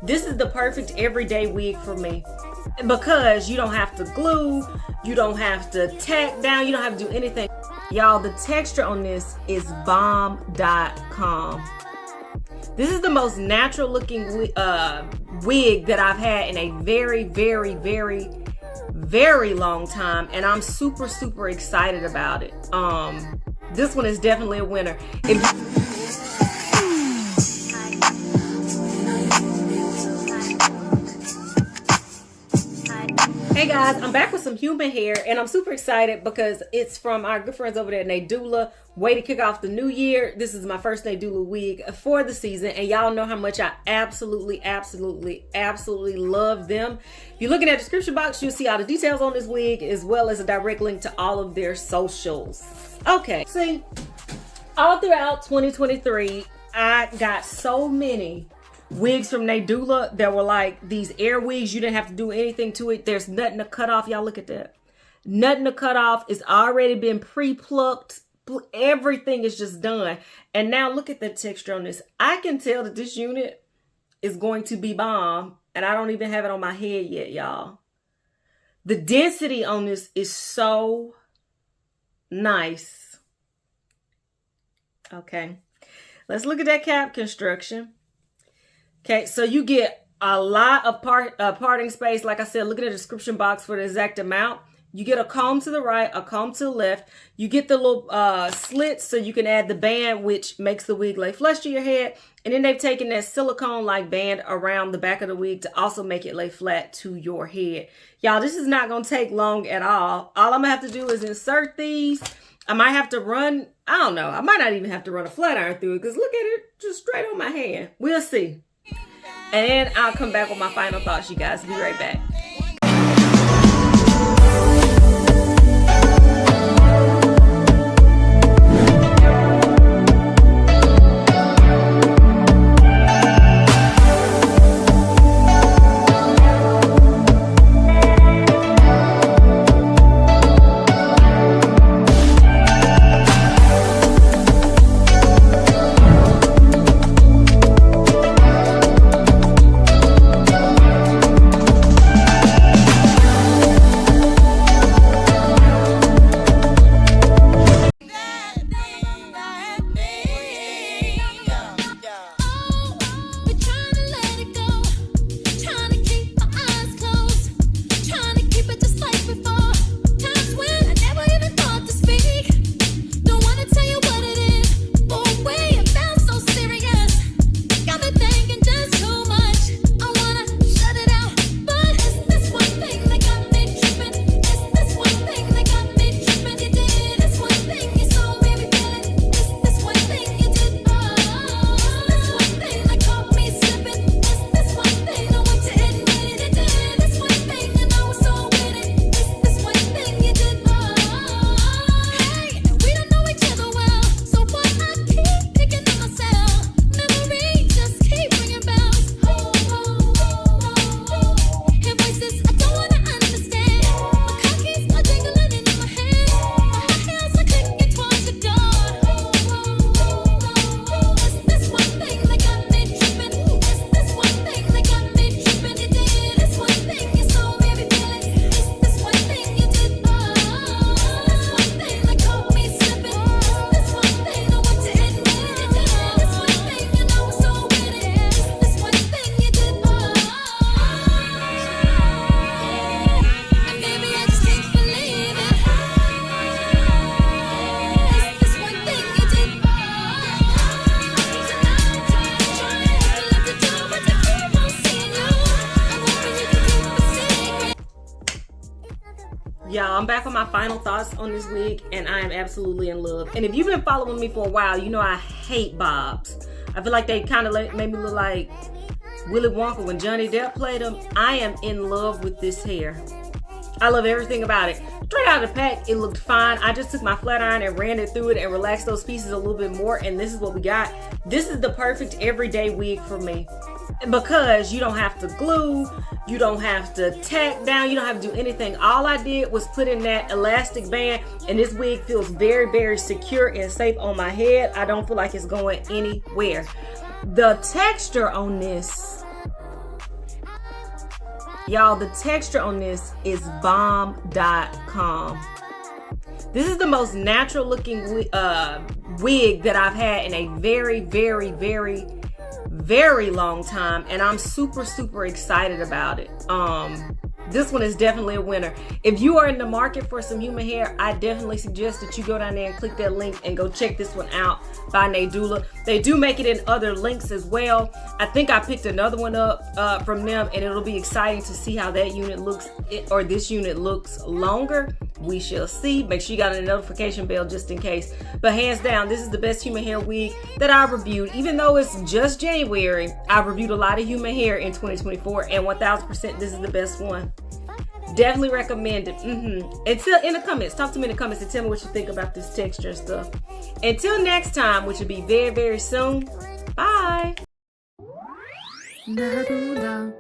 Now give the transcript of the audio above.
This is the perfect everyday wig for me because you don't have to glue, you don't have to tack down, you don't have to do anything. Y'all, the texture on this is bomb.com. This is the most natural looking wig that I've had in a very, very, very, very long time, and I'm super, super excited about it. This one is definitely a winner. Hey guys, I'm back with some human hair, and I'm super excited because it's from our good friends over there at Nadula. Way to kick off the new year. This is my first Nadula wig for the season, and y'all know how much I absolutely love them. If you look in that description box, you'll see all the details on this wig as well as a direct link to all of their socials. Okay, see, all throughout 2023, I got so many wigs from Nadula that were like these air wigs. You didn't have to do anything to it. There's nothing to cut off. Y'all look at that. Nothing to cut off. It's already been pre-plucked. Everything is just done. And now look at the texture on this. I can tell that this unit is going to be bomb, and I don't even have it on my head yet, y'all. The density on this is so nice. Okay, let's look at that cap construction. Okay, so you get a lot of parting space. Like I said, look at the description box for the exact amount. You get a comb to the right, a comb to the left. You get the little slits so you can add the band, which makes the wig lay flush to your head. And then they've taken that silicone-like band around the back of the wig to also make it lay flat to your head. Y'all, this is not going to take long at all. All I'm going to have to do is insert these. I might have to run, I don't know. I might not even have to run a flat iron through it because look at it, just straight on my hand. We'll see. And then I'll come back with my final thoughts, you guys. Be right back. Y'all, I'm back with my final thoughts on this wig, and I am absolutely in love. And if you've been following me for a while, you know I hate bobs. I feel like they kind of made me look like Willy Wonka when Johnny Depp played him. I am in love with this hair. I love everything about it. Straight out of the pack, it looked fine. I just took my flat iron and ran it through it and relaxed those pieces a little bit more, and this is what we got. This is the perfect everyday wig for me because you don't have to glue, you don't have to tack down, you don't have to do anything. All I did was put in that elastic band, and this wig feels very, very secure and safe on my head. I don't feel like it's going anywhere. The texture on this Y'all, the texture on this is bomb.com. This is the most natural looking wig that I've had in a very, very, very, very long time, and I'm super, super excited about it. This one is definitely a winner. If you are in the market for some human hair, I definitely suggest that you go down there and click that link and go check this one out by Nadula. They do make it in other links as well. I think I picked another one up from them, and it'll be exciting to see how that unit looks, or this unit looks longer. We shall see. Make sure you got a notification bell just in case. But hands down, this is the best human hair wig that I've reviewed. Even though it's just January, I've reviewed a lot of human hair in 2024, and 1000% this is the best one. Definitely recommend it. Until in the comments, talk to me in the comments and tell me what you think about this texture and stuff. Until next time, which will be very, very soon. Bye. Nadula.